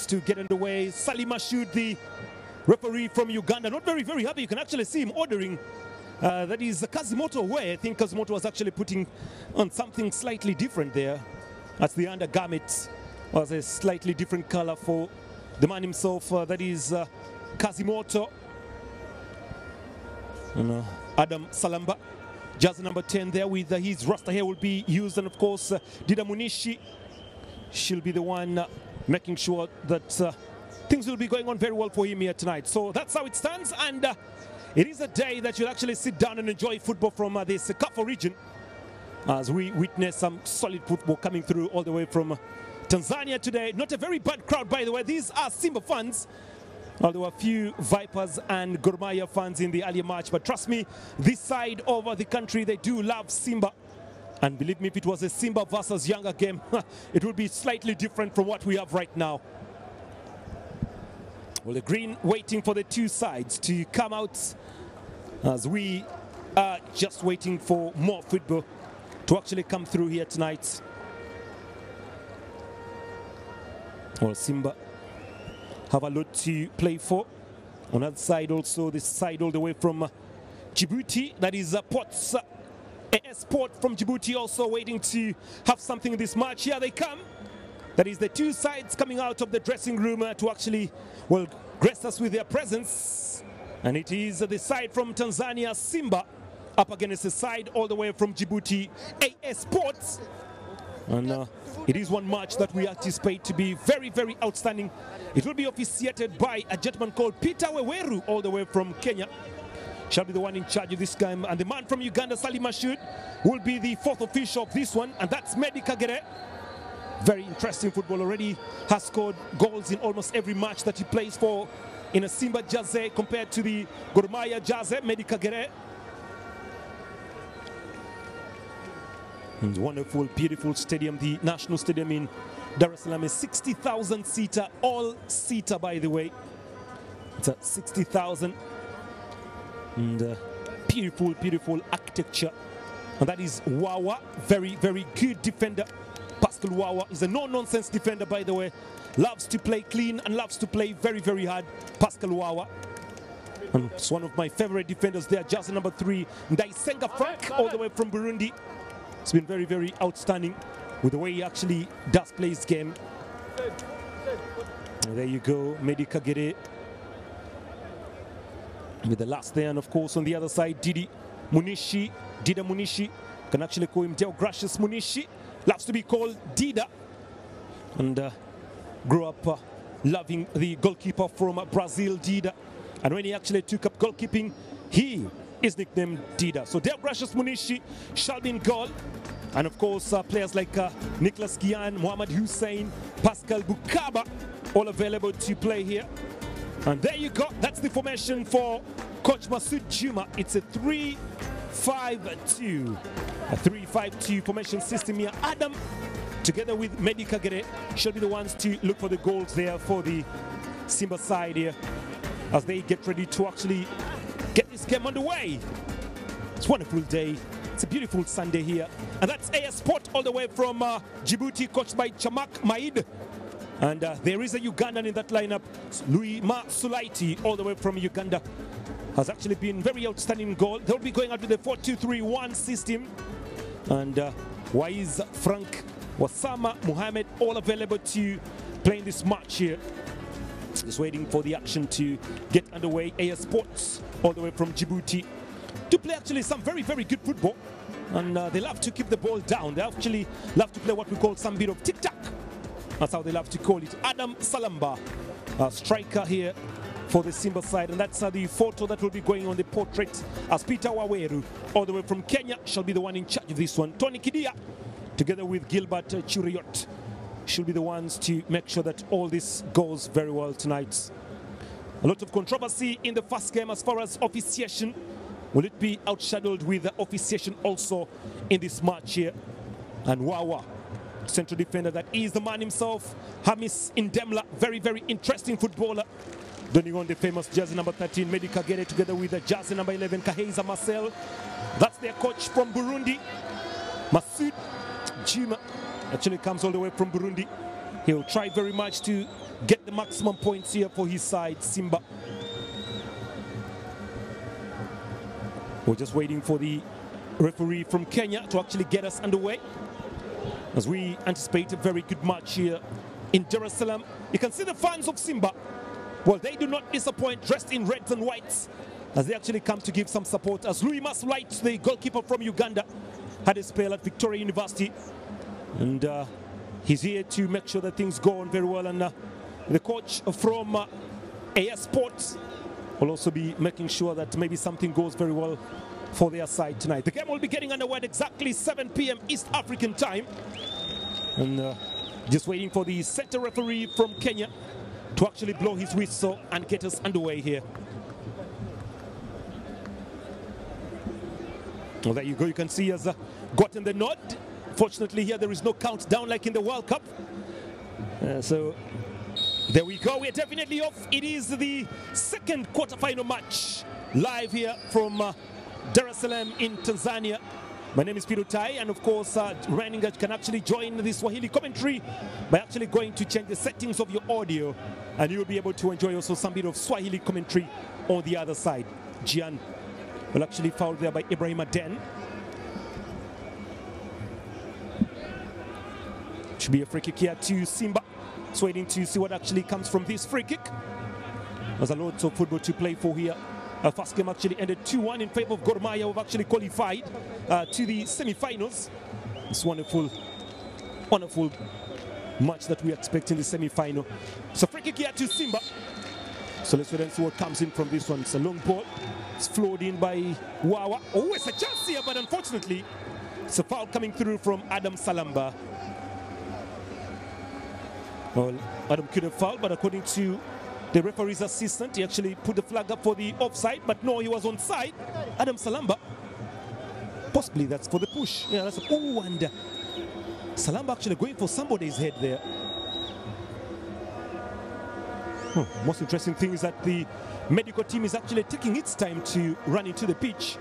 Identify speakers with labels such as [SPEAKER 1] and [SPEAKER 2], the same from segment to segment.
[SPEAKER 1] starts to get underway. Salim Ashud, the referee from Uganda, not very happy. You can actually see him ordering. That is Kazimoto away. I think Kazimoto was actually putting on something slightly different there. As the undergarment was a slightly different color for the man himself. That is Kazimoto. And, Adam Salamba, jersey number 10 there with his Rasta hair will be used. And of course, Dida Munishi, she'll be the one making sure that things will be going on very well for him here tonight. So that's how it stands. And it is a day that you'll actually sit down and enjoy football from the Sekafa region, as we witness some solid football coming through all the way from Tanzania today. Not a very bad crowd, by the way. These are Simba fans. There were a few Vipers and Gor Mahia fans in the earlier match, but trust me, this side of the country, they do love Simba. And believe me, if it was a Simba versus Yanga game, it would be slightly different from what we have right now. Well, the green waiting for the two sides to come out, as we are just waiting for more football to actually come through here tonight. Well, Simba have a lot to play for. On that side also, this side all the way from Djibouti, that is Ports AS Port from Djibouti, also waiting to have something in this match. Here they come. That is the two sides coming out of the dressing room to actually, well, grace us with their presence. And it is the side from Tanzania, Simba, up against the side all the way from Djibouti, AS Ports. And it is one match that we anticipate to be very outstanding. It will be officiated by a gentleman called Peter Weweru, all the way from Kenya. Shall be the one in charge of this game. And the man from Uganda, Salim Ashud, will be the fourth official of this one. And that's Medi Kagere. Very interesting football. Already has scored goals in almost every match that he plays for in a Simba jersey compared to the Gor Mahia jersey, Medi Kagere. And wonderful, beautiful stadium, the National Stadium in Dar es Salaam, a 60,000 seater, all seater by the way. It's a 60,000 and beautiful architecture. And that is Wawa, very good defender. Pascal Wawa is a no-nonsense defender, by the way. Loves to play clean and loves to play very hard. Pascal Wawa. And it's one of my favorite defenders there, jersey number 3, Ndaisenga Frank, all the way from Burundi. It's been very outstanding with the way he actually does play his game. And there you go, Medi Kagere with the last there. And of course on the other side, Dida Munishi, can actually call him Deogracius Munishi, loves to be called Dida, and grew up loving the goalkeeper from Brazil, Dida. And when he actually took up goalkeeping, he is nicknamed Dida. So Deogracius Munishi shall be in goal. And of course, players like Nicholas Gian, Mohamed Hussein, Pascal Bukaba, all available to play here. And there you go. That's the formation for Coach Masoud Juma. It's a 3-5-2. A 3-5-2 formation system here. Adam, together with Medi Kagere, shall be the ones to look for the goals there for the Simba side here, as they get ready to actually get this game underway. It's a wonderful day. It's a beautiful Sunday here. And that's AS Port all the way from Djibouti, coached by Chamak Maid. And there is a Ugandan in that lineup. Louis Ma Sulaiti, all the way from Uganda, has actually been very outstanding goal. They'll be going out with the 4-2-3-1 system. And Waiz, Frank, Wasama, Muhammad, all available to play in this match here. Just waiting for the action to get underway. AS Sports all the way from Djibouti to play actually some very good football. And they love to keep the ball down. They actually love to play what we call some bit of tic-tac. That's how they love to call it. Adam Salamba, striker here for the Simba side. And that's the photo that will be going on the portrait, as Peter Waweru, all the way from Kenya, shall be the one in charge of this one. Tony Kidia, together with Gilbert Churiot, should be the ones to make sure that all this goes very well tonight. A lot of controversy in the first game as far as officiation. Will it be outshadowed with the officiation also in this match here? And Wawa, central defender, that is the man himself, Hamis Indemla, very interesting footballer, donning on the famous jersey number 13, Medi Kagere, together with the jersey number 11, Kaheza Marcel. That's their coach from Burundi, Masoud Juma, actually comes all the way from Burundi. He'll try very much to get the maximum points here for his side, Simba. We're just waiting for the referee from Kenya to actually get us underway as we anticipate a very good match here in Dar es Salaam. You can see the fans of Simba. Well, they do not disappoint, dressed in reds and whites, as they actually come to give some support. As Louis Masulight, the goalkeeper from Uganda, had a spell at Victoria University, and he's here to make sure that things go on very well. And the coach from AS Sports will also be making sure that maybe something goes very well for their side tonight. The game will be getting underway at exactly 7 p.m. East African time, and just waiting for the center referee from Kenya to actually blow his whistle and get us underway here. Well, there you go. You can see he has gotten the nod. Fortunately, here there is no countdown like in the World Cup. So there we go. We're definitely off. It is the second quarterfinal match live here from Dar es Salaam in Tanzania. My name is Peter Tai, and of course, Reininger can actually join the Swahili commentary by actually going to change the settings of your audio, and you'll be able to enjoy also some bit of Swahili commentary on the other side. Gian will actually fouled there by Ibrahim Aden. Should be a free kick here to Simba. Just waiting to see what actually comes from this free kick. There's a lot of football to play for here. First game actually ended 2-1 in favor of Gor Mahia, who've actually qualified to the semi-finals. It's wonderful match that we expect in the semi-final. So free kick here to Simba. So let's wait and see what comes in from this one. It's a long ball. It's flowed in by Wawa. Oh, it's a chance here, but unfortunately, it's a foul coming through from Adam Salamba. Well, Adam could have fouled, but according to the referee's assistant, he actually put the flag up for the offside, but no, he was onside. Adam Salamba. Possibly that's for the push. Yeah, that's oh, and Salamba actually going for somebody's head there. Most interesting thing is that the medical team is actually taking its time to run into the pitch.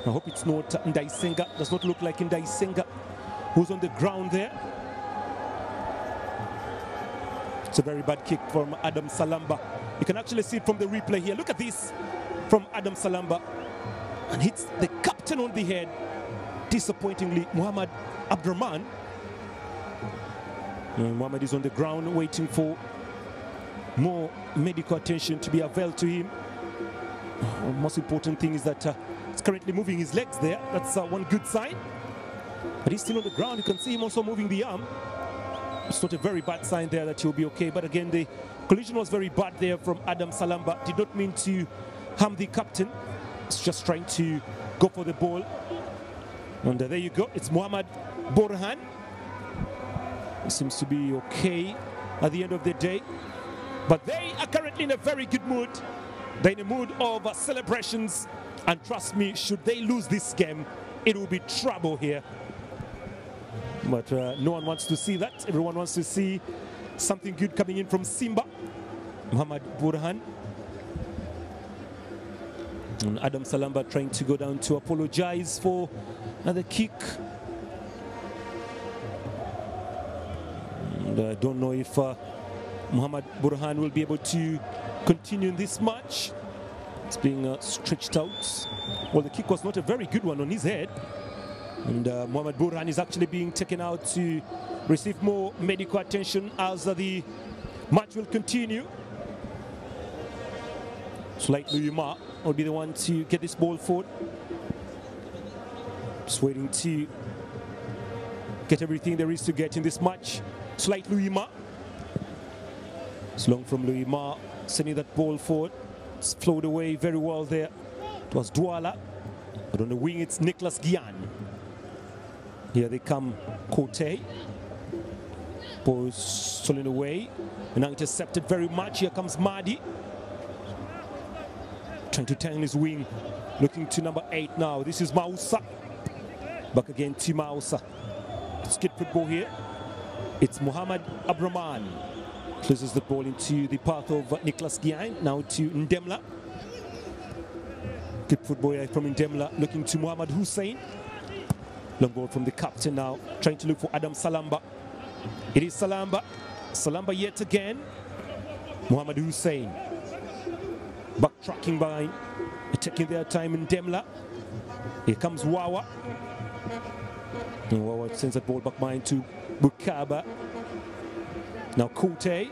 [SPEAKER 1] I hope it's not Ndaisenga. Does not look like Ndaisenga who's on the ground there. It's a very bad kick from Adam Salamba. You can actually see it from the replay here. Look at this from Adam Salamba. And hits the captain on the head. Disappointingly, Muhammad Abdurrahman. Muhammad is on the ground waiting for more medical attention to be availed to him. Most important thing is that he's currently moving his legs there. That's one good sign. But he's still on the ground. You can see him also moving the arm. It's not a very bad sign there that he'll be okay. But again, the collision was very bad there from Adam Salamba. Did not mean to harm the captain. It's just trying to go for the ball. And there you go. It's Muhammad Borhan. He seems to be okay at the end of the day. But they are currently in a very good mood. They're in a mood of celebrations. And trust me, should they lose this game, it will be trouble here. But no one wants to see that. Everyone wants to see something good coming in from Simba. Muhammad Burhan. And Adam Salamba trying to go down to apologize for another kick. And I don't know if Muhammad Burhan will be able to continue in this match. It's being stretched out. Well, the kick was not a very good one on his head. And Muhammad Burhan is actually being taken out to receive more medical attention as the match will continue. Slight Luyuma will be the one to get this ball forward. Just waiting to get everything there is to get in this match. Slight Luyima. It's long from Luyima, sending that ball forward. It's flowed away very well there. It was Douala. But on the wing, it's Nicholas Gian. Here they come, Kote. Ball stolen away. And now intercepted very much. Here comes Madi. Trying to turn his wing. Looking to number 8 now. This is Mausa. Back again to Mausa. Let's get football here. It's Muhammad Abdurrahman. Closes the ball into the path of Nicholas Gian. Now to Ndemla. Good football here from Ndemla. Looking to Muhammad Hussein. Long ball from the captain now. Trying to look for Adam Salamba. It is Salamba. Salamba yet again. Mohamed Hussein backtracking behind, taking their time in Demla. Here comes Wawa. And Wawa sends that ball back behind to Bukaba. Now Kote.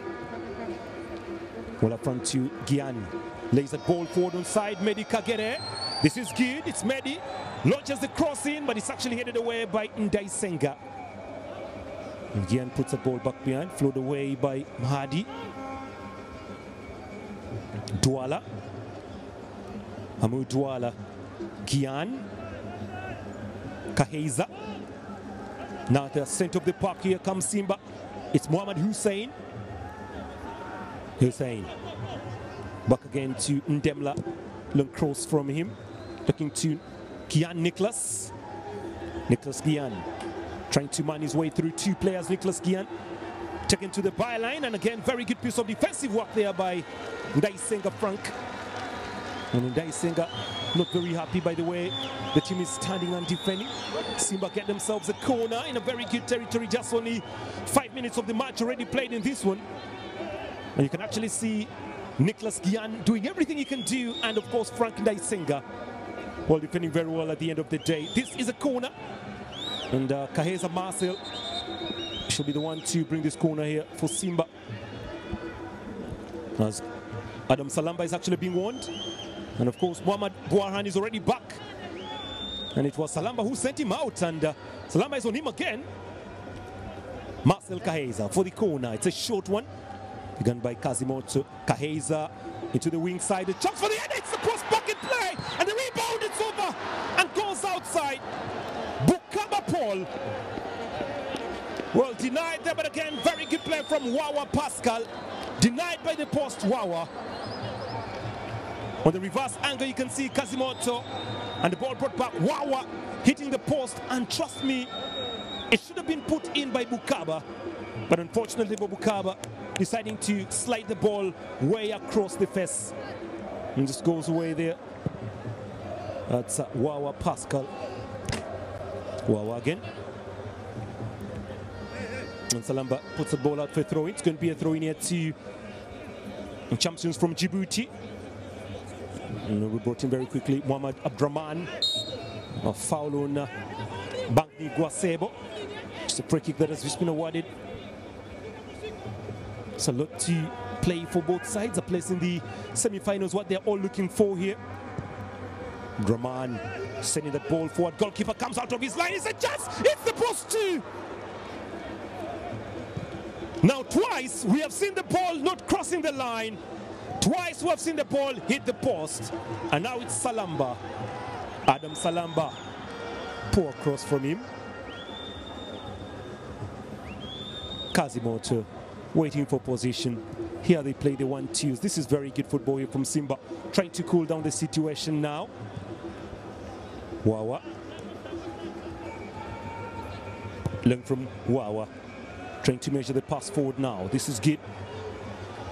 [SPEAKER 1] Well up front to Gian. Lays that ball forward on side. Medi Kagere. This is good. It's Medi. Launches the cross in, but it's actually headed away by Ndai Senga. And Gian puts the ball back behind, flowed away by Mahadi. Douala. Hamu Douala. Gian. Kaheza. Now at the center of the park, here comes Simba. It's Mohamed Hussein. Hussein. Back again to Ndemla. Long cross from him. Looking to Gian Nicholas. Nicholas Gian. Trying to man his way through two players. Nicholas Gian taken to the byline, and again very good piece of defensive work there by Ndai Senga Frank. And Ndai Senga not very happy by the way the team is standing and defending. Simba get themselves a corner in a very good territory. Just only 5 minutes of the match already played in this one, and you can actually see Nicholas Gian doing everything he can do, and of course Frank Ndai Senga well defending very well at the end of the day. This is a corner, and Kaheza Marcel should be the one to bring this corner here for Simba, as Adam Salamba is actually being warned, and of course Mohamed Bouarhan is already back, and it was Salamba who sent him out, and Salamba is on him again. Marcel Kaheza for the corner. It's a short one, begun by Kazimoto. Kaheza into the wing side, a chance for the end. It's the cross bucket play, and the rebound, it's over and goes outside. Bukaba Paul, well denied there, but again very good play from Wawa Pascal. Denied by the post, Wawa. On the reverse angle you can see Kazimoto, and the ball brought back. Wawa hitting the post, and trust me, it should have been put in by Bukaba, but unfortunately Bukaba deciding to slide the ball way across the face, and just goes away there. That's Wawa Pascal. Wawa again. And Salamba puts the ball out for a throw. It's going to be a throw in here to champions from Djibouti. And we brought in very quickly Mohamed Abdraman. A foul on Bangni Guasebo. It's a free kick that has just been awarded. It's a lot to play for both sides. A place in the semi-finals, what they're all looking for here. Draman sending that ball forward. Goalkeeper comes out of his line. It's a chance. It's the post too. Now twice we have seen the ball not crossing the line. Twice we have seen the ball hit the post. And now it's Salamba. Adam Salamba. Poor cross from him. Kazimoto waiting for position. Here they play the 1-2s. This is very good football here from Simba. Trying to cool down the situation now. Wawa. Learn from Wawa. Trying to measure the pass forward now. This is good.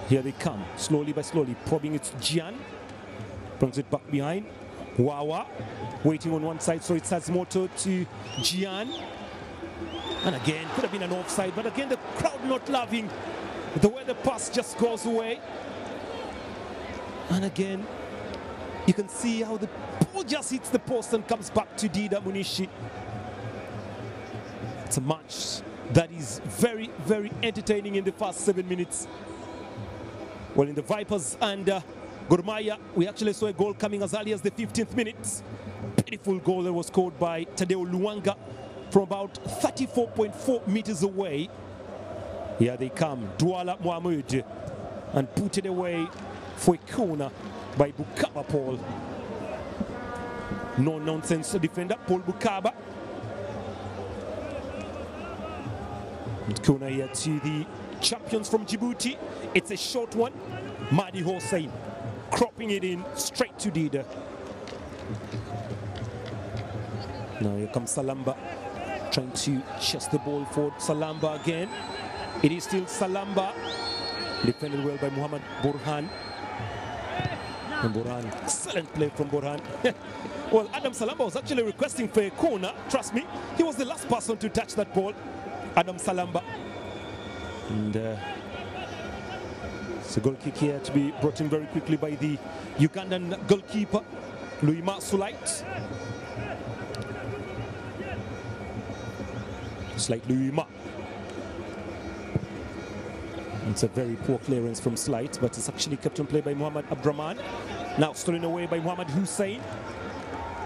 [SPEAKER 1] Here they come, slowly by slowly, probing it to Gian. Brings it back behind. Wawa, waiting on one side, so it's Kazimoto to Gian. And again, could have been an offside, but again, the crowd not loving the way the pass just goes away. And again, you can see how the ball just hits the post and comes back to Dida Munishi. It's a match that is very, very entertaining in the first 7 minutes. Well, in the Vipers and Gor Mahia, we actually saw a goal coming as early as the 15th minute. Beautiful goal that was scored by Tadeo Luanga from about 34.4 meters away. Here they come, Douala Mohamed, and put it away for a corner by Bukaba Paul. No-nonsense defender, Paul Bukaba. And corner here to the champions from Djibouti. It's a short one. Mahdi Hossein cropping it in straight to Dida. Now here comes Salamba, trying to chest the ball for Salamba again. It is still Salamba, defended well by Mohamed Bouarhan. And Bouarhan, excellent play from Bouarhan. Well, Adam Salamba was actually requesting for a corner. Trust me, he was the last person to touch that ball. Adam Salamba. And It's a goal kick here to be brought in very quickly by the Ugandan goalkeeper, Luima Sulait. It's like Luima. It's a very poor clearance from Slight, but it's actually kept on play by Muhammad Abdraman. Now stolen away by Muhammad Hussein.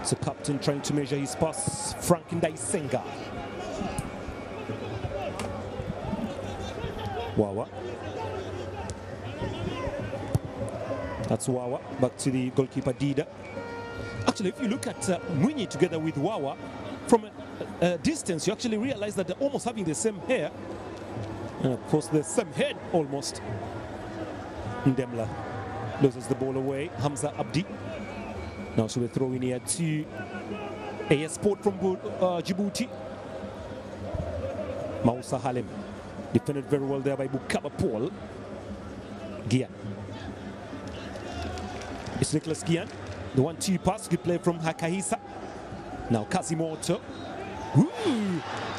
[SPEAKER 1] It's a captain trying to measure his pass, Frank Ndaisenga. Wawa. That's Wawa, back to the goalkeeper Dida. Actually, if you look at Mwinyi together with Wawa, from a distance, you actually realize that they're almost having the same hair. And of course, the same head almost. Ndemla loses the ball away. Hamza Abdi. Now so we throw in here to AS Sport from Djibouti. Mausa Halem. Defended very well there by Bukaba Paul. Gian. It's Nicholas Gian. The 1-2 pass. Good play from Hakahisa. Now Kazimoto. Ooh,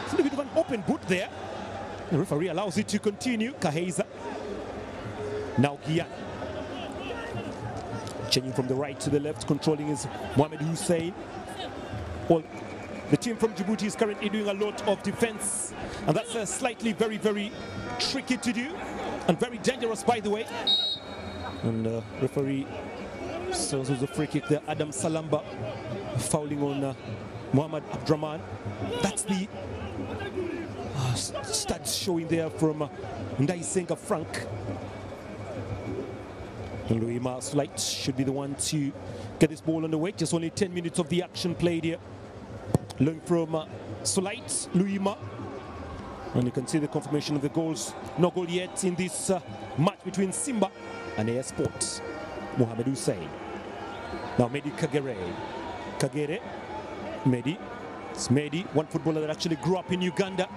[SPEAKER 1] it's a little bit of an open boot there. The referee allows it to continue. Kaheza. Now Gian. Changing from the right to the left, controlling is Mohamed Hussein. Well, the team from Djibouti is currently doing a lot of defense, and that's slightly very, very tricky to do, and very dangerous, by the way. And referee serves with a free kick there. Adam Salamba fouling on Muhammad Abdraman. That's the stats showing there from Ndaisenga Frank. And Luima Slight should be the one to get this ball on the way. Just only 10 minutes of the action played here. Learning from Slight, Luima. And you can see the confirmation of the goals. No goal yet in this match between Simba and AS Sports. Mohamed Hussein. Now Medi Kagere. Kagere. Medi. It's Medi, one footballer that actually grew up in Uganda.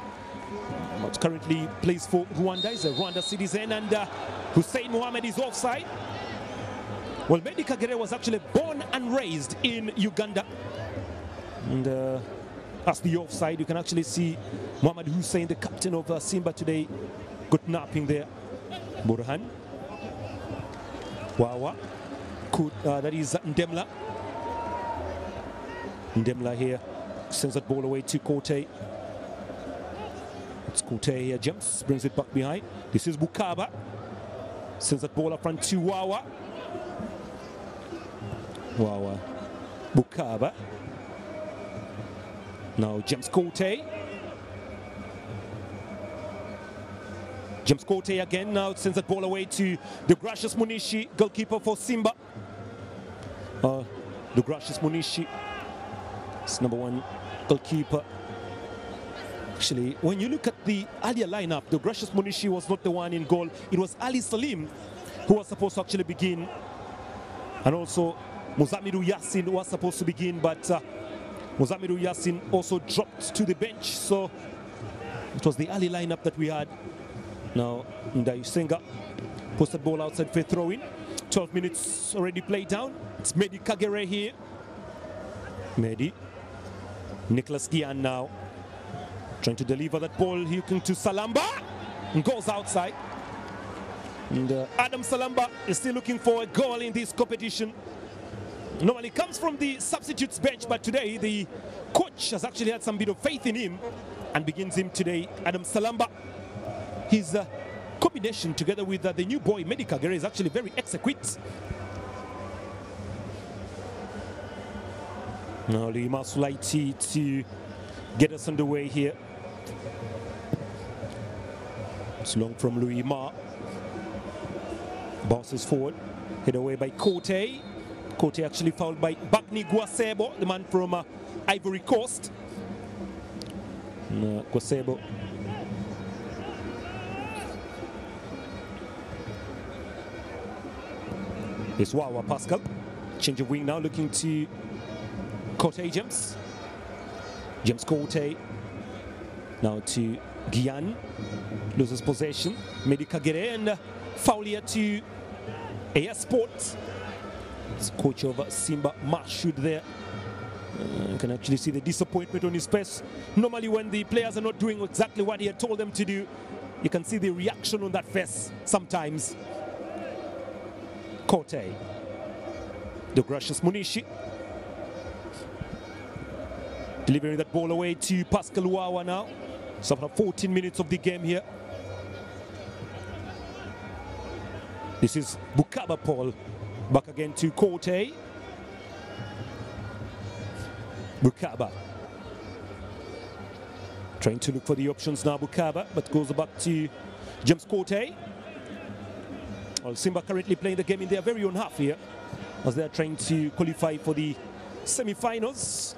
[SPEAKER 1] But currently plays for Rwanda. He's a Rwanda citizen. And Hussein Mohamed is offside. Well, Medi Kagere was actually born and raised in Uganda. And as the offside, you can actually see Mohamed Hussein, the captain of Simba today, good napping there. Burhan. Wawa. That is Ndemla. Ndemla here sends that ball away to Kote. It's Kote here, jumps, brings it back behind. This is Bukaba. Sends that ball up front to Wawa. Wawa. Bukaba. Now James Kote. James Kote again now sends that ball away to Degracious Munishi, goalkeeper for Simba. Degracious Munishi. It's number one goalkeeper. Actually, when you look at the earlier lineup, Degracious Munishi was not the one in goal. It was Ali Salim who was supposed to actually begin. And also Muzamiru Yassin was supposed to begin, but Muzamiru Yassin also dropped to the bench. So it was the early lineup that we had. Now Ndaisenga posted ball outside for throw-in. 12 minutes already played down. It's Medi Kagere here. Medi. Nicholas Gian now trying to deliver that ball, looking to Salamba, and goes outside. And Adam Salamba is still looking for a goal in this competition. Normally comes from the substitutes bench, but today the coach has actually had some bit of faith in him and begins him today. Adam Salamba, his combination together with the new boy Medi Kagere is actually very exquisite. Now Luima Sulaiti to get us underway here. It's long from Luima. Bounces forward. Hit away by Kote. Kote actually fouled by Bagni Guasebo, the man from Ivory Coast. Guasebo. It's Wawa Pascal. Change of wing now, looking to Kote James. James Kote. Now to Gian. Loses possession. Medi Kagere and foul here to AS Sport. It's coach of Simba, Mashud there. You can actually see the disappointment on his face. Normally when the players are not doing exactly what he had told them to do, you can see the reaction on that face sometimes. Kote. The gracious Munishi. Delivering that ball away to Pascal Wawa now. So for 14 minutes of the game here. This is Bukaba Paul. Back again to Kote. Bukaba. Trying to look for the options now, Bukaba, but goes back to James Kote. Well, Simba currently playing the game in their very own half here, as they're trying to qualify for the semi-finals.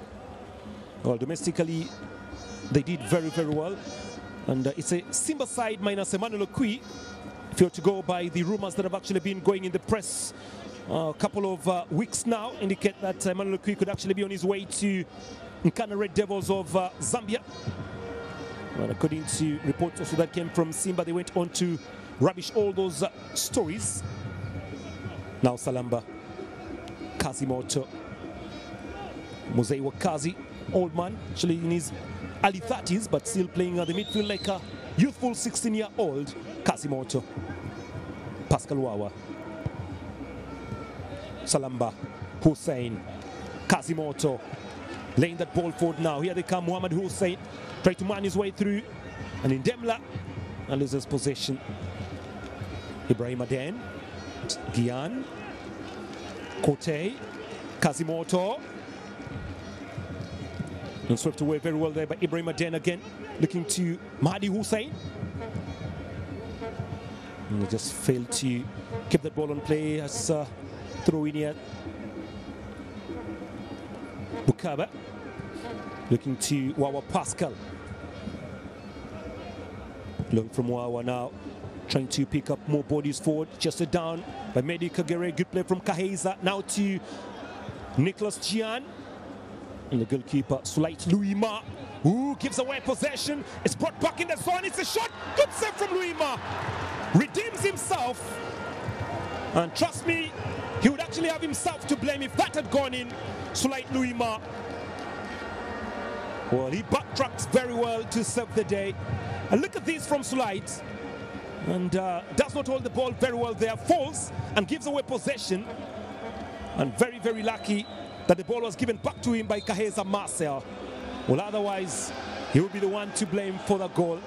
[SPEAKER 1] Well, domestically, they did very, very well. And it's a Simba side minus Emmanuel Okwi, if you're to go by the rumors that have actually been going in the press a couple of weeks now, indicate that Emmanuel Okwi could actually be on his way to Nkana Red Devils of Zambia. Well, according to reports also that came from Simba, they went on to rubbish all those stories. Now Salamba, Kazimoto, Muzei Wakazi, old man, actually in his early 30s, but still playing the midfield like a youthful 16-year-old. Kazimoto, Pascal Wawa, Salamba, Hussein, Kazimoto, laying that ball forward now. Here they come, Muhammad Hussein, try to man his way through, and in Demla, and loses possession. Ibrahim Aden, Gian, Kote, Kazimoto, and swept away very well there by Ibrahim Aden again, looking to Mahdi Hussein. And they just failed to keep that ball on play as throw in here. Bukaba, looking to Wawa Pascal. Long from Wawa now, trying to pick up more bodies forward. Just down by Medi Kagere. Good play from Kaheza. Now to Nicholas Gian. And the goalkeeper, Sulait Luima, who gives away possession. It's brought back in the zone. It's a shot. Good save from Luima. Redeems himself. And trust me, he would actually have himself to blame if that had gone in. Sulait Luima. Well, he backtracks very well to save the day. And look at this from Sulait. And does not hold the ball very well there. Falls and gives away possession. And very, very lucky that the ball was given back to him by Kaheza Marcel. Well, otherwise, he would be the one to blame for the goal.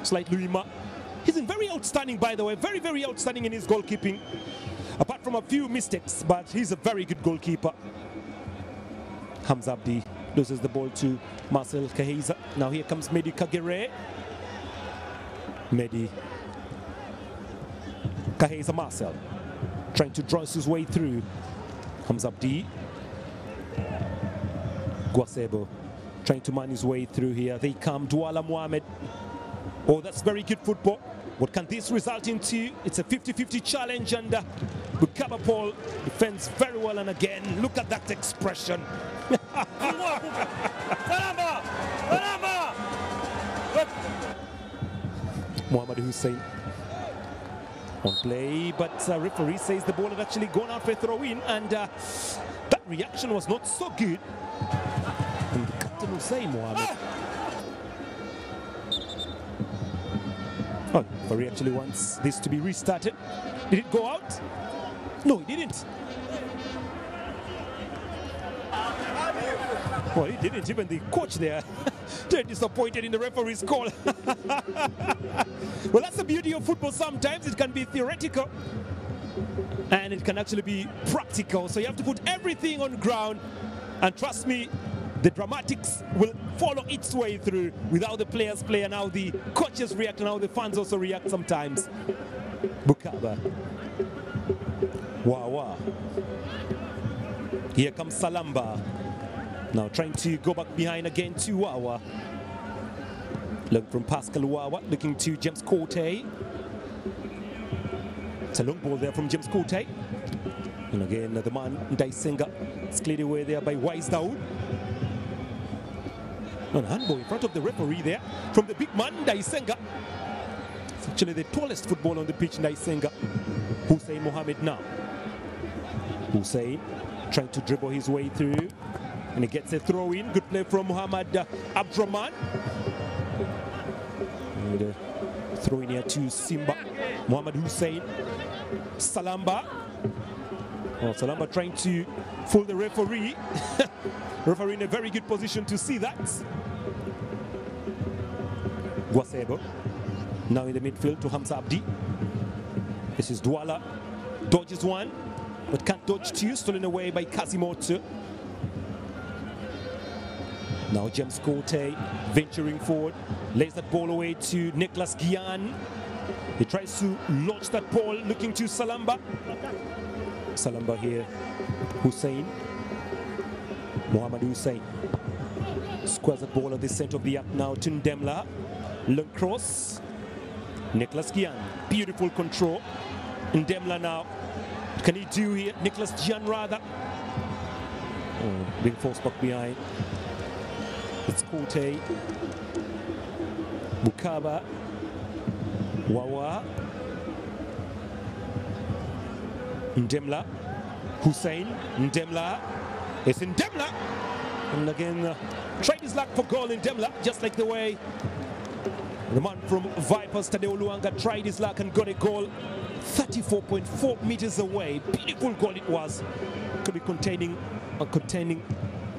[SPEAKER 1] Sulait Luima. He's been very outstanding, by the way. Very, very outstanding in his goalkeeping. Apart from a few mistakes, but he's a very good goalkeeper. Hamza Abdi loses the ball to Marcel Kaheza. Now here comes Medi Kagere. Medi Kaheza Marcel trying to draw his way through. Hamza Abdi. Guasebo trying to man his way through here. They come, Douala Mohamed. Oh, that's very good football. What can this result into? It's a 50-50 challenge, and Bukaba Paul defends very well. And again, look at that expression. Muhammad Hussein on play, but referee says the ball had actually gone out for a throw-in, and that reaction was not so good. And Captain Hussein Mohamed. Oh, referee actually wants this to be restarted. Did it go out? No, it didn't. Well, he didn't. Even the coach there, they're disappointed in the referee's call. Well, that's the beauty of football. Sometimes it can be theoretical and it can actually be practical. So you have to put everything on ground, and trust me, the dramatics will follow its way through with how the players play and how the coaches react and how the fans also react sometimes. Bukaba. Wawa. Here comes Salamba. Now trying to go back behind again to Wawa. Look from Pascal Wawa, looking to James Kote. It's a long ball there from James Kote. And again, the man, Ndaisenga, it's cleared away there by Wise Daoud. And handball in front of the referee there from the big man, Ndaisenga. It's actually the tallest footballer on the pitch, Ndaisenga. Hussein Mohamed now. Hussein trying to dribble his way through. And he gets a throw in. Good play from Muhammad Abdraman. And throw in here to Simba. Muhammad Hussein. Salamba. Well, Salamba trying to fool the referee. Referee in a very good position to see that. Gwasebo now in the midfield to Hamza Abdi. This is Douala. Dodges one, but can't dodge two. Stolen away by Kazimoto. Now James Cote venturing forward. Lays that ball away to Nicholas Gian. He tries to launch that ball, looking to Salamba. Salamba here. Hussein. Mohamed Hussein. Squares that ball at the center of the act now to Ndemla. Long cross. Nicholas Gian. Beautiful control. Ndemla now. What can he do here? Nicholas Gian rather. Being forced back behind. It's Cote. Bukaba. Wawa. Ndemla. Hussein. Ndemla. It's Ndemla. And again, tried his luck for goal Ndemla, just like the way the man from Vipers, Tadeo Luanga, tried his luck and got a goal 34.4 meters away. Beautiful goal it was. Could be contending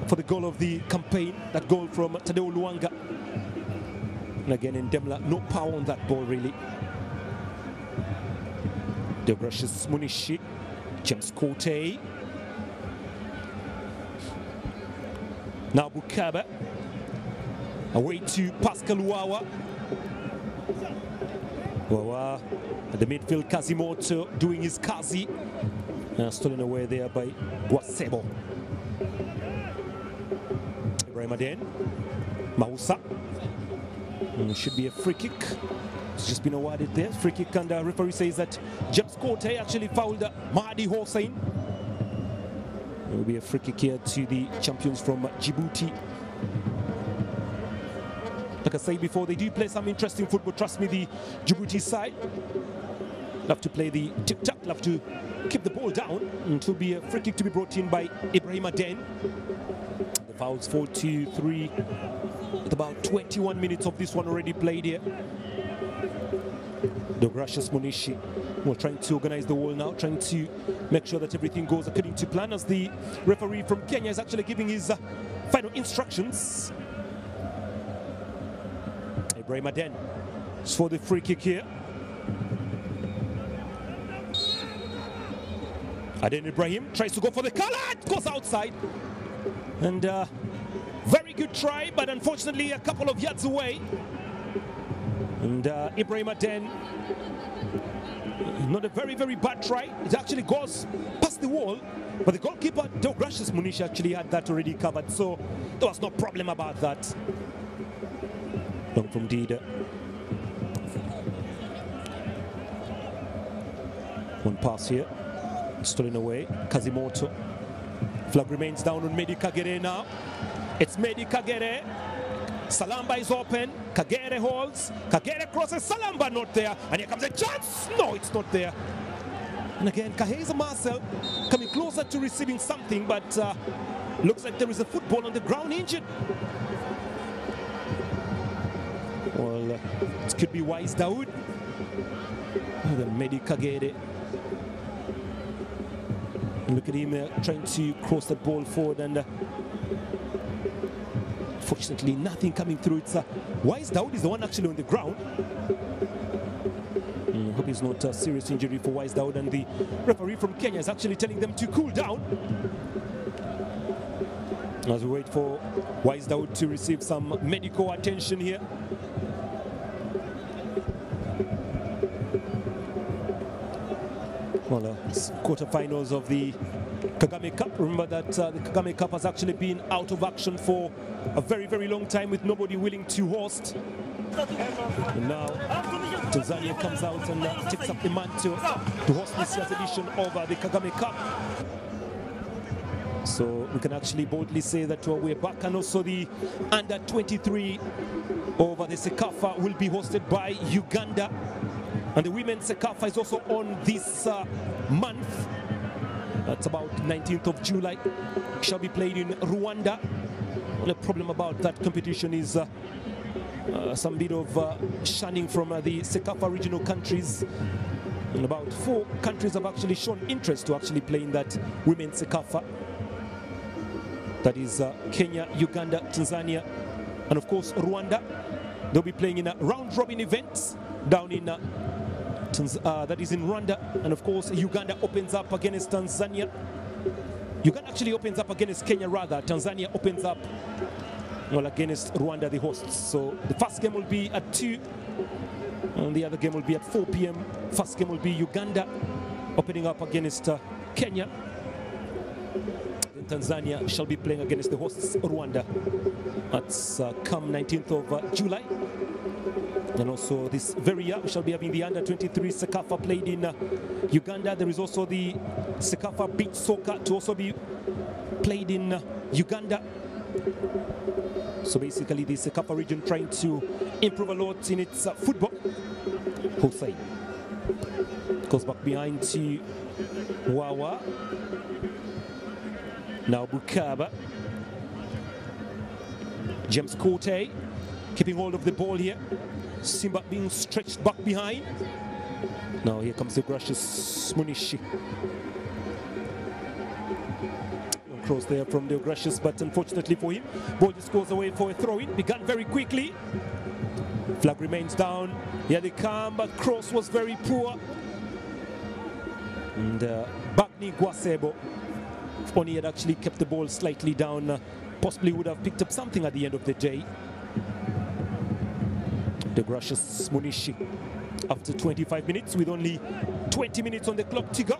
[SPEAKER 1] for the goal of the campaign, that goal from Tadeo Luanga. And again, Ndemla, no power on that ball really. Deogratius Munishi, James Cote. Now Bukaba, away to Pascal Wawa. Wawa at the midfield, Kazimoto doing his Kazi. Stolen away there by Gwasebo. Ibrahim Aden, Mausa. Should be a free kick. It's just been awarded there. Free kick, and the referee says that James Cote actually fouled Mahdi Hossein. It will be a free kick here to the champions from Djibouti. Like I said before, they do play some interesting football. Trust me, the Djibouti side love to play the tic-tac, love to keep the ball down. It will be a free kick to be brought in by Ibrahim Aden. The fouls 4-2-3 with about 21 minutes of this one already played here. Deogratius Munishi, well, trying to organize the wall now, trying to make sure that everything goes according to plan, as the referee from Kenya is actually giving his final instructions. Ibrahim Aden for the free kick here. Aden Ibrahim tries to go for the color, it goes outside. And very good try, but unfortunately a couple of yards away. And Ibrahim Aden, not a very, very bad try. It actually goes past the wall, but the goalkeeper, Deogratius Munishi, actually had that already covered, so there was no problem about that. Long from Dida. One pass here, stolen away. Kazimoto. Flag remains down on Medi Kagere now. It's Medi Kagere. Salamba is open. Kagere holds. Kagere crosses. Salamba not there. And here comes a chance. No, it's not there. And again, Kaheza Marcel coming closer to receiving something, but looks like there is a football on the ground, injured. Well, it could be Wise Daoud. The Medi Kagere. Look at him trying to cross the ball forward, and fortunately nothing coming through. It's Wise Daoud is the one actually on the ground. Hope it's not a serious injury for Wise Daoud, and the referee from Kenya is actually telling them to cool down as we wait for Wise Daoud to receive some medical attention here. Well, it's quarterfinals of the Kagame Cup. Remember that the Kagame Cup has actually been out of action for a very, very long time, with nobody willing to host. And now Tanzania comes out and takes up the mantle to host this year's edition of the Kagame Cup. So we can actually boldly say that we're back, and also the under-23 over the Sekafa will be hosted by Uganda. And the women's Sekafa is also on this month. That's about 19th of July. Shall be played in Rwanda. The problem about that competition is some bit of shunning from the Sekafa regional countries. And about 4 countries have actually shown interest to actually play in that women's CECAFA. That is Kenya, Uganda, Tanzania, and of course Rwanda. They'll be playing in a round-robin event down in that is in Rwanda, and of course Uganda opens up against Tanzania. Uganda actually opens up against Kenya rather. Tanzania opens up against Rwanda, the hosts. So the first game will be at 2, and the other game will be at 4 p.m. First game will be Uganda opening up against Kenya. Then Tanzania shall be playing against the hosts Rwanda. That's come 19th of July. And also this very year we shall be having the under-23 CECAFA played in Uganda. There is also the CECAFA beach soccer to also be played in Uganda. So basically the CECAFA region trying to improve a lot in its football. Hussein goes back behind to Wawa. Now Bukaba. James Kote keeping hold of the ball here. Simba being stretched back behind. Now here comes the gracious Munishi. Cross there from the gracious, but unfortunately for him, ball just goes away for a throw-in. Began very quickly. Flag remains down. Here they come, but cross was very poor. And Bagni Gwasebo, if only had actually kept the ball slightly down, possibly would have picked up something at the end of the day. The gracious Munishi after 25 minutes with only 20 minutes on the clock to go.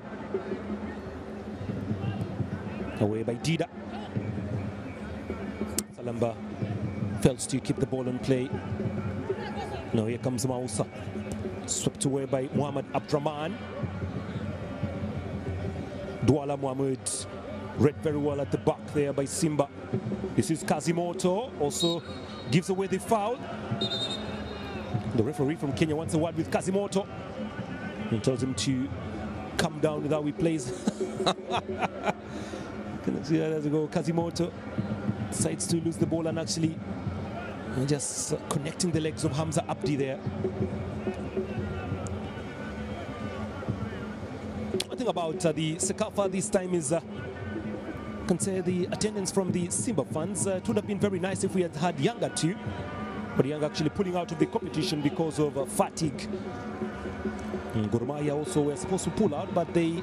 [SPEAKER 1] Away by Dida. Salamba fails to keep the ball in play. Now here comes Mausa. Swept away by Muhammad Abdraman. Douala Mohamed read very well at the back there by Simba. This is Kazimoto, also gives away the foul. The referee from Kenya wants a word with Kazimoto and tells him to come down with how he plays. Can see that as we go. Kazimoto decides to lose the ball and actually just connecting the legs of Hamza Abdi there. One thing about the CECAFA this time is I can say the attendance from the Simba fans. It would have been very nice if we had had Yanga too, but Yanga actually pulling out of the competition because of fatigue. Gor Mahia also were supposed to pull out, but they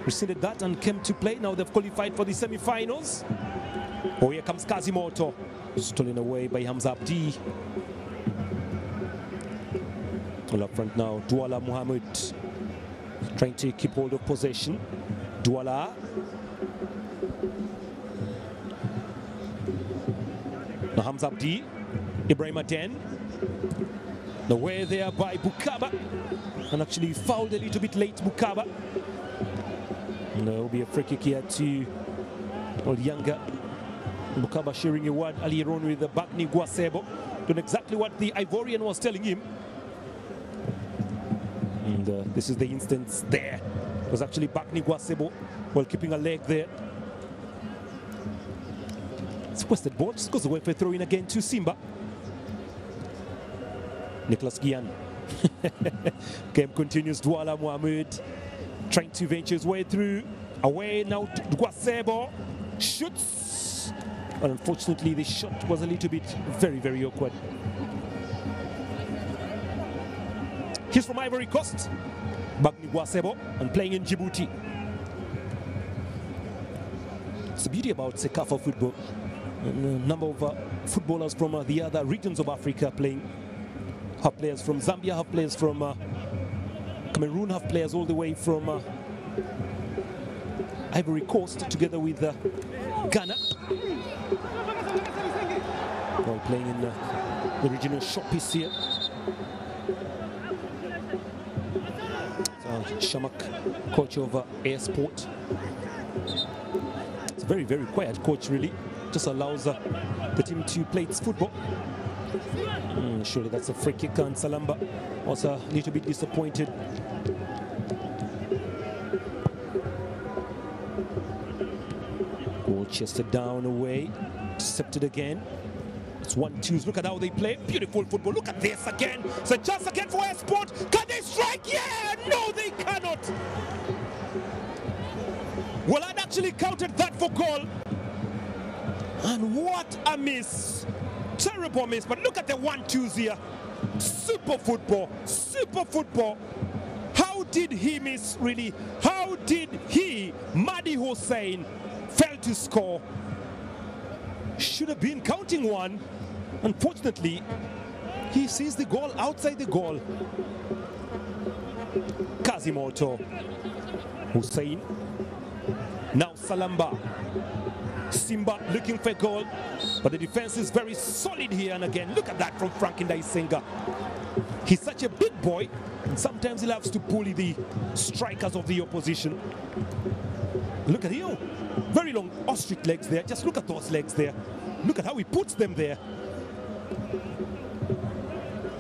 [SPEAKER 1] rescinded that and came to play. Now they've qualified for the semi-finals. Oh, here comes Kazimoto, stolen away by Hamza Abdi. All up front now, Douala Mohamed trying to keep hold of possession. Douala. Now Hamza Abdi, Ibrahim Aden. The way there by Bukaba, and actually fouled a little bit late, Bukaba. And there will be a free kick here to Yanga. Bukaba sharing a word earlier on with the Bagni Gwasebo, doing exactly what the Ivorian was telling him. And this is the instance there. It was actually Bagni Gwasebo while keeping a leg there. Requested ball, just goes away for a throw-in again to Simba. Nicholas Gian. Game continues. Douala Mohamed trying to venture his way through. Away now to Gwasebo. Shoots. But unfortunately, the shot was a little bit very, very awkward. He's from Ivory Coast, Bagni Gwasebo, and playing in Djibouti. It's the beauty about CECAFA football. And a number of footballers from the other regions of Africa playing. Have players from Zambia, have players from Cameroon, have players all the way from Ivory Coast, together with Ghana. While playing in the regional showpiece here. Shamak, coach of Air Sport. It's a very, very quiet coach, really. Just allows the team to play its football. Surely that's a free kick, and Salamba was a little bit disappointed. Ball chested down away, intercepted again. It's 1-2s. Look at how they play. Beautiful football. Look at this again. It's a chance again for Esport. Can they strike? Yeah! No, they cannot. Well, I'd actually counted that for goal. And what a miss. Terrible miss. But look at the 1-2s here. Super football. Super football. How did he miss, really? How did he, Madi Hussein, fail to score? Should have been counting one. Unfortunately, he sees the goal outside the goal. Kazimoto. Hussein. Now Salamba. Simba looking for a goal, but the defense is very solid here. And again, look at that from Frankie Ndaisenga. He's such a big boy, and sometimes he loves to bully the strikers of the opposition. Look at him. Very long ostrich legs there. Just look at those legs there. Look at how he puts them there.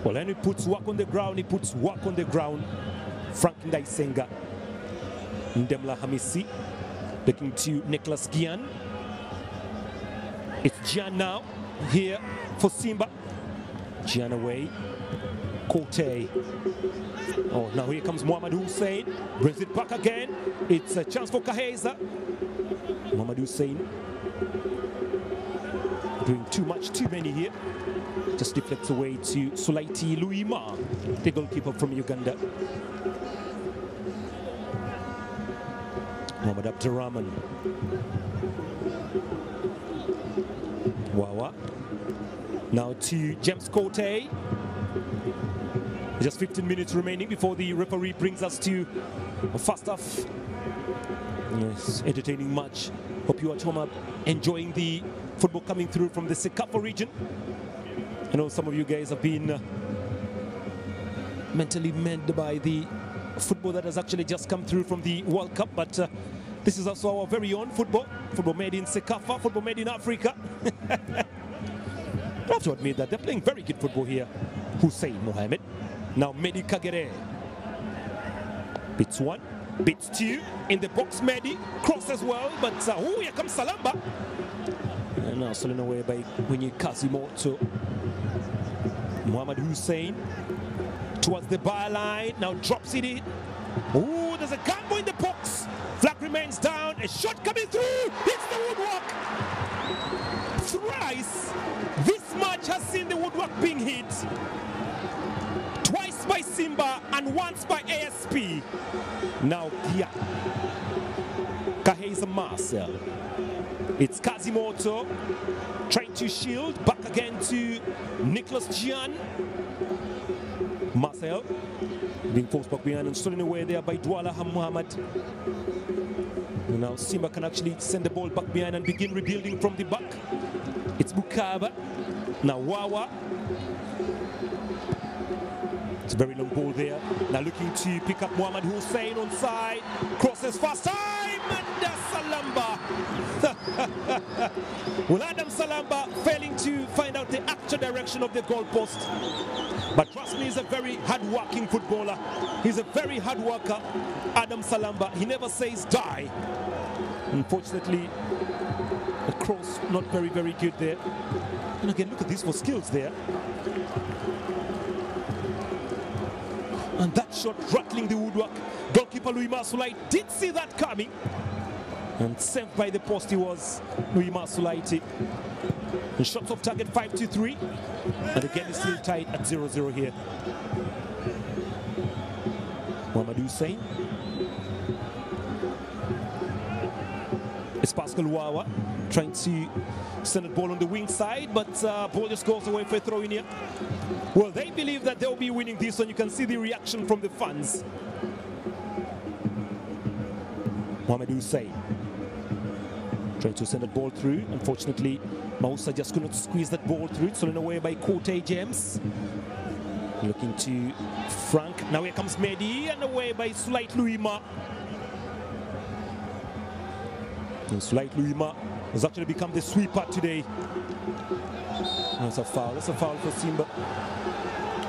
[SPEAKER 1] Well, when he puts work on the ground, he puts work on the ground. Frankie Ndaisenga. Ndemla Hamisi looking to Nicholas Gian. It's Gian now here for Simba. Gian away. Kote. Oh, now here comes Mohamed Hussein. Brings it back again. It's a chance for Kaheza. Mohamed Hussein doing too much, too many here. Just deflects away to Sulaiti Luima, the goalkeeper from Uganda. Mohamed Abdurrahman. Wawa. Now to James Kote. Just 15 minutes remaining before the referee brings us to a first half. Yes, entertaining match. Hope you at home are enjoying the football coming through from the Sekafa region. I know some of you guys have been mentally mended by the football that has actually just come through from the World Cup, but this is also our very own football made in Sekafa, football made in Africa. I have to admit that they're playing very good football here. Hussein Mohamed. Now Medi Kagere. Bits one, bits two. In the box, Medi. Cross as well, but oh, here comes Salamba. And now stolen away by Winnie Kazimoto. Mohamed Hussein towards the byline. Now drops it in. Oh, there's a gamble in the box. Flag remains down. A shot coming through. Hits the woodwork. Thrice this match has seen the woodwork being hit. Twice by Simba and once by ASP. Now Gia. Kaheza Marcel. It's Kazimoto trying to shield. Back again to Nicholas Gian. Marcel being forced back behind and stolen away there by Douala Muhammad. Now Simba can actually send the ball back behind and begin rebuilding from the back. It's Bukaba. Now Wawa. It's a very long ball there. Now looking to pick up Mohamed Hussein on side. Crosses first time. And Salamba. Well, Adam Salamba failing to find out the actual direction of the goalpost. But trust me, he's a very hard-working footballer. He's a very hard worker, Adam Salamba. He never says die. Unfortunately, the cross not very, very good there. And again, look at this for skills there. And that shot rattling the woodwork. Goalkeeper Louis Masulai did see that coming. And saved by the post he was, Louis Masulaiti. And shots off target 5-3. And again, it's still tied at 0-0 here. Mohamed Hussein. It's Pascal Wawa trying to send a ball on the wing side, but ball just goes away for a throw in here. Well, they believe that they'll be winning this one. You can see the reaction from the fans. Mohamed Hussein trying to send that ball through. Unfortunately, Mausa just could not squeeze that ball through. Stolen away by Kote James. Looking to Frank. Now here comes Mehdi, and away by Sulait Luima. And Sulait Luima has actually become the sweeper today. That's a foul. That's a foul for Simba.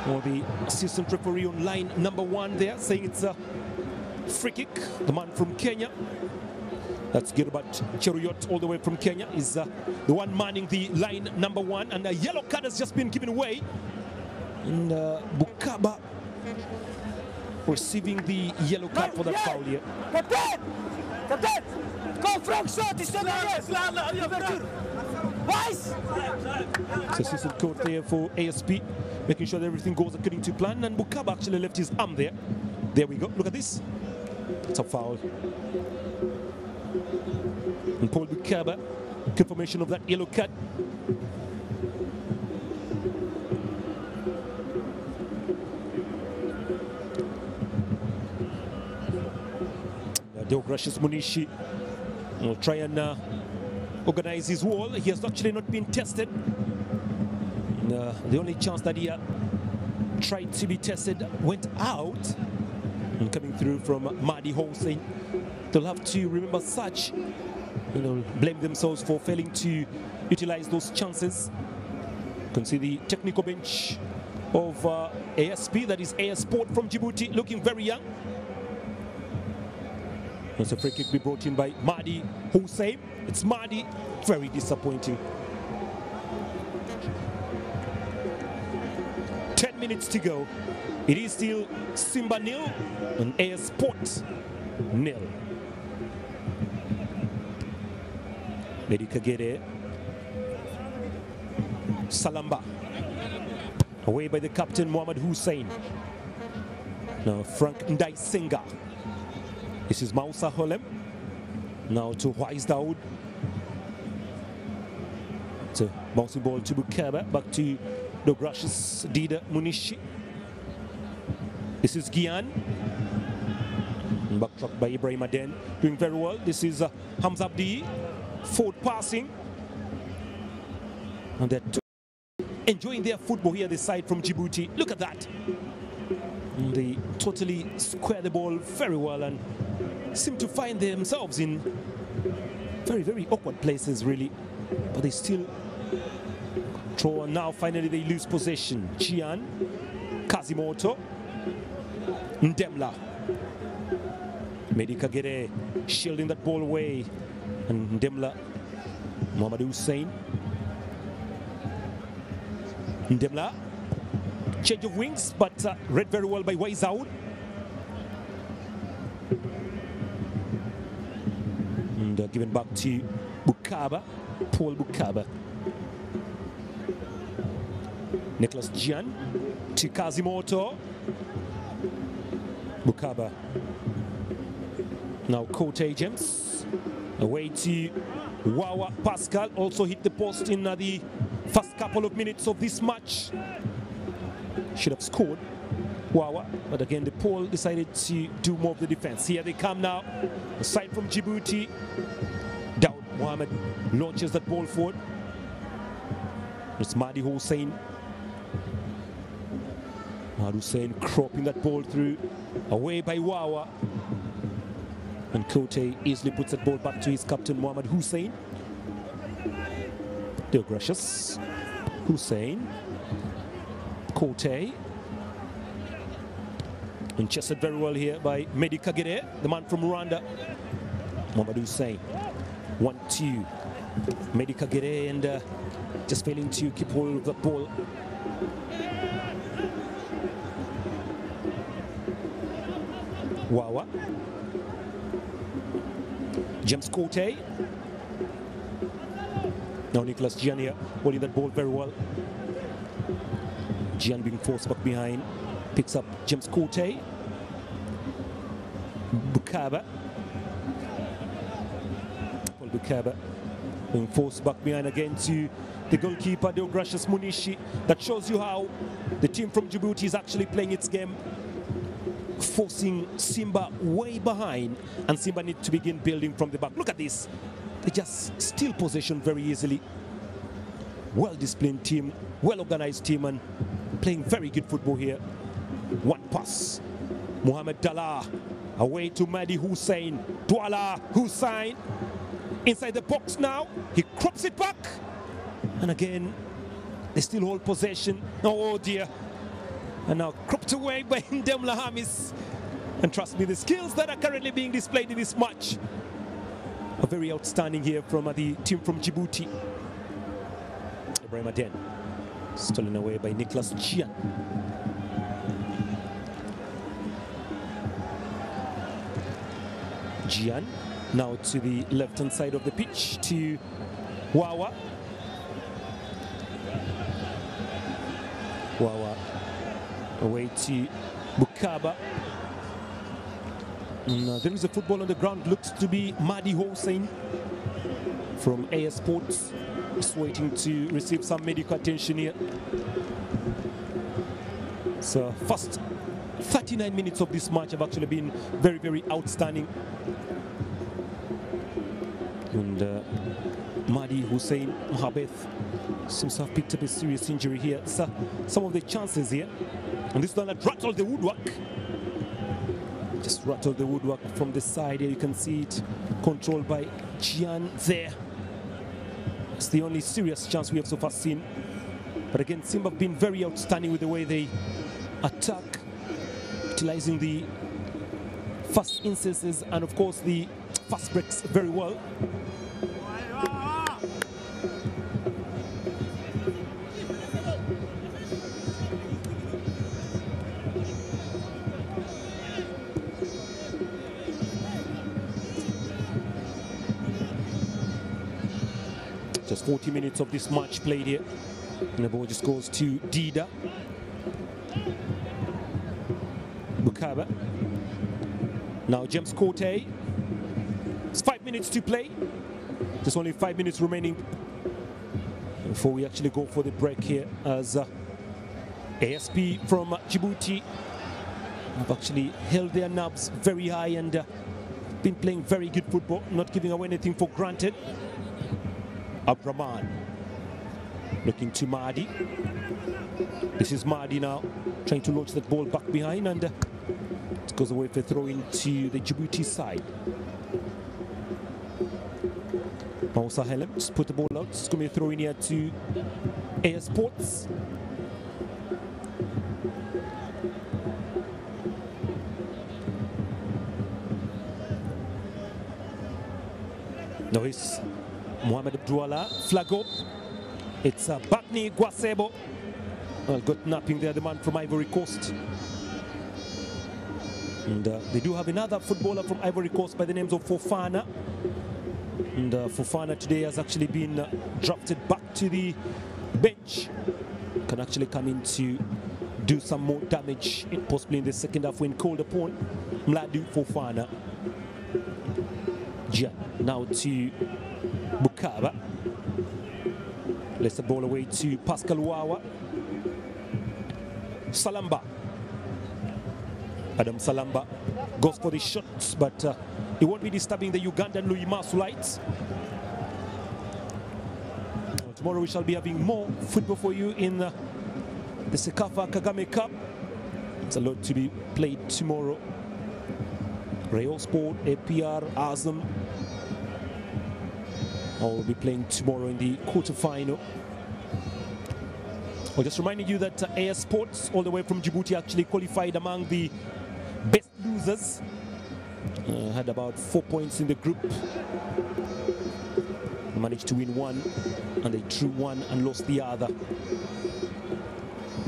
[SPEAKER 1] Or the assistant referee on line number 1 there saying it's a free kick. The man from Kenya. That's Gilbert Cheruiyot all the way from Kenya is the one manning the line number 1, and a yellow card has just been given away. And Bukaba receiving the yellow card for that foul here.
[SPEAKER 2] Captain! Captain! Go Frank shot!
[SPEAKER 1] So assistant coach there for ASP, making sure that everything goes according to plan, and Bukaba actually left his arm there. There we go, look at this. It's a foul. And Paul Bukaba, confirmation of that yellow card. Deogratius Munishi will try and organize his wall. He has actually not been tested. The only chance that he tried to be tested went out. And coming through from Mahdi Hossein. They'll have to remember such, blame themselves for failing to utilize those chances. You can see the technical bench of ASP, that is AS Sport from Djibouti, looking very young. There's a free kick be brought in by Mahdi Hussein. It's Mahdi, very disappointing. 10 minutes to go. It is still Simba 0 and AS Sport 0. Medi Kagere. Salamba. Away by the captain Mohamed Hussein. Now Frank Ndaisenga. This is Mausa Holem. Now to Wise Daoud. So bouncing ball to Bukaba. Back to Deogratius Dida Munishi. This is Gian. Backtrack by Ibrahim Aden. Doing very well. This is Hamza Abdi. Forward passing. And they're enjoying their football here, this side from Djibouti. Look at that. And they totally square the ball very well and seem to find themselves in very, very awkward places, really. But they still control. And now finally they lose possession. Chian, Kazimoto, Ndemla. Medi Kagere shielding that ball away. And Ndemla, Mohamed Hussein. Ndemla, change of wings, but read very well by Waizaud. And given back to Bukaba, Paul Bukaba. Nicholas Gian to Kazimoto. Bukaba. Now Kote James. Away to Wawa Pascal. Also hit the post in the first couple of minutes of this match. Should have scored, Wawa, but again the Pole decided to do more of the defense. Here they come now, aside from Djibouti. Daoud Mohamed launches that ball forward. It's Mahdi Hussein. Mahdi Hussein cropping that ball through, away by Wawa. And Kote easily puts that ball back to his captain Mohamed Hussein. Deogratius Hussein. Kote. And chested very well here by Medi Kagere, the man from Rwanda. Mohamed Hussein. 1-2. Medi Kagere and just failing to keep hold of the ball. Wawa. James Kote. Now Nicholas Gian here, holding that ball very well. Gian being forced back behind. Picks up James Kote. Bukaba. Paul Bukaba being forced back behind again to the goalkeeper, Deogratius Munishi. That shows you how the team from Djibouti is actually playing its game, forcing Simba way behind, and Simba need to begin building from the back. Look at this. They just steal possession very easily. Well-disciplined team, well-organized team, and playing very good football here. One pass. Mohamed Dala away to Mahdi Hussein. Douala Hussein inside the box now. He crops it back. And again, they still hold possession. Oh dear. And now cropped away by Ndemla Hamis. And trust me, the skills that are currently being displayed in this match a very outstanding here from the team from Djibouti. Ibrahim Aden, stolen away by Nicholas Gian. Gian now to the left-hand side of the pitch to Wawa. Wawa away to Bukaba. There is a football on the ground, looks to be Mahdi Hossein from AS Sports. Just waiting to receive some medical attention here. So first 39 minutes of this match have actually been very, very outstanding. And Mahdi Hussein Mohabeth seems to have picked up a serious injury here. So some of the chances here, and this one that rattled the woodwork. Just rattled the woodwork from the side here. You can see it controlled by Gian there. It's the only serious chance we have so far seen. But again, Simba have been very outstanding with the way they attack, utilizing the fast instances and of course the fast breaks very well. Just 40 minutes of this match played here. And the ball just goes to Dida. Bukaba. Now James Kote. It's 5 minutes to play. Just only 5 minutes remaining before we actually go for the break here, as ASP from Djibouti have actually held their nerves very high and been playing very good football, not giving away anything for granted. Abraman looking to Mahdi. This is Mahdi now trying to launch that ball back behind, and it goes away for throw into the Djibouti side. Moussa Helem just put the ball out. It's going to be a throw in here to AS Sports. Now it's Mohamed Abdouala, flag up. It's Bakni Guasebo. Well, got napping there, the man from Ivory Coast. And they do have another footballer from Ivory Coast by the names of Fofana. And Fofana today has actually been drafted back to the bench. Can actually come in to do some more damage, possibly in the second half when called upon. Mladu Fofana. Gian now to Bukaba. Lets the ball away to Pascal Wawa. Salamba. Adam Salamba goes for the shots, but he won't be disturbing the Ugandan Louis Masulites. Tomorrow we shall be having more football for you in the Sekafa Kagame Cup. It's a lot to be played tomorrow. Rayon Sport, APR, Azam all will be playing tomorrow in the quarterfinal. Well, just reminding you that AS Sports, all the way from Djibouti, actually qualified among the best losers. Had about 4 points in the group. Managed to win one, and they drew one and lost the other.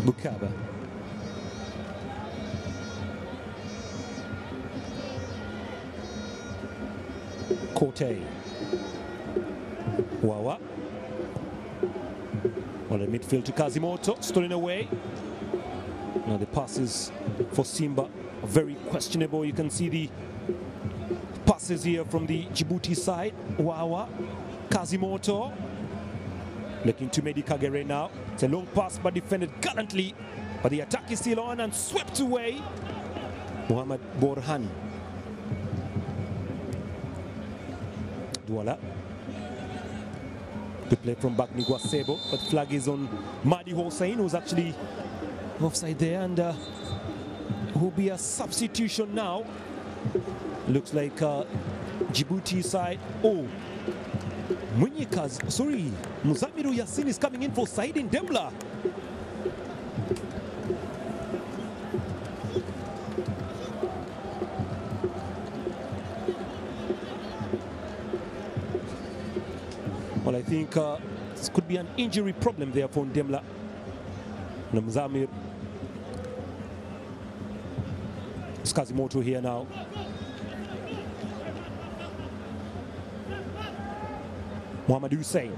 [SPEAKER 1] Bukaba. Kote. Wawa. On the midfield to Kazimoto, stolen away. Now the passes for Simba are very questionable. You can see the passes here from the Djibouti side. Wawa, Kazimoto, looking to Medi Kagere now. It's a long pass but defended gallantly, but the attack is still on and swept away. Muhammad Borhan. Douala. Good play from Bakni Guasebo, but flag is on Mahdi Hossein, who's actually offside there, and will be a substitution now. Looks like Djibouti side. Oh, Munyikaz, sorry, Muzamiru Yassin is coming in for Saidin Dembla. Well, I think this could be an injury problem there for Ndemla. Mzamir. It's Kazimoto here now. Mohamed Hussein.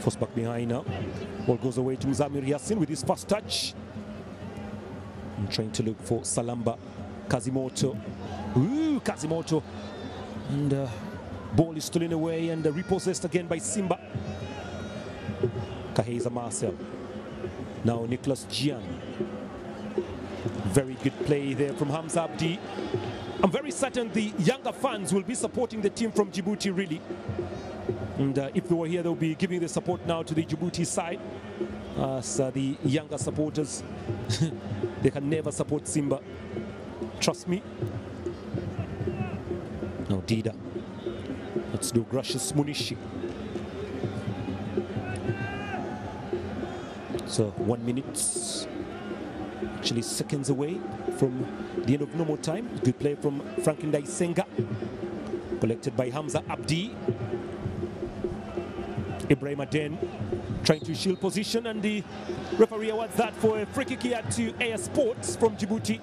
[SPEAKER 1] First back behind now. Ball goes away to Mzamir Yassin with his first touch. I'm trying to look for Salamba. Kazimoto. Ooh, Kazimoto. And ball is stolen away and repossessed again by Simba. Kaheza Marcel. Now Nicholas Gian. Very good play there from Hamza Abdi. I'm very certain the younger fans will be supporting the team from Djibouti, really. And if they were here, they'll be giving the support now to the Djibouti side. So the younger supporters, they can never support Simba. Trust me. Now Dida. Let's do Gracious Munishi. So 1 minute, actually seconds away from the end of normal time. Good play from Franklin Daisenga. Collected by Hamza Abdi. Ibrahim Aden trying to shield position, and the referee awards that for a free kick here to Air Sports from Djibouti.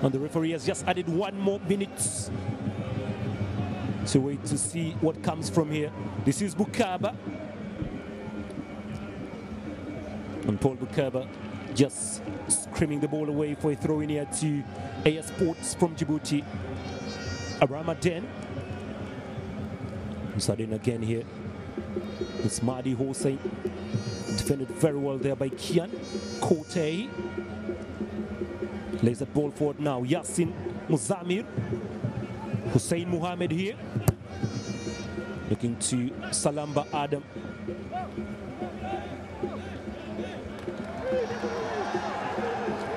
[SPEAKER 1] And the referee has just added 1 more minute. So wait to see what comes from here. This is Bukaba. And Paul Bukaba just screaming the ball away for a throw in here to Air Sports from Djibouti. Abraham Aden. Sudden again here. It's Mahdi Hossein. Defended very well there by Kian Kote. Lays that ball forward now. Yassin Muzamir. Hussein Mohammed here. Looking to Salamba Adam.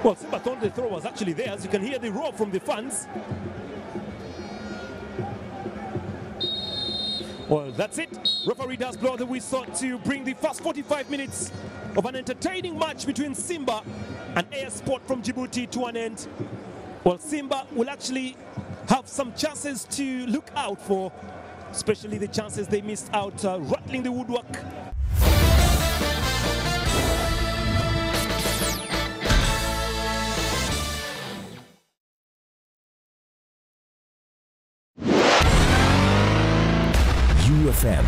[SPEAKER 1] Well, Simba thought the throw was actually there, as you can hear the roar from the fans. Well, that's it. Referee does blow the whistle to bring the first 45 minutes of an entertaining match between Simba and Air Sport from Djibouti to an end. Well, Simba will actually have some chances to look out for, especially the chances they missed out rattling the woodwork.
[SPEAKER 3] UFM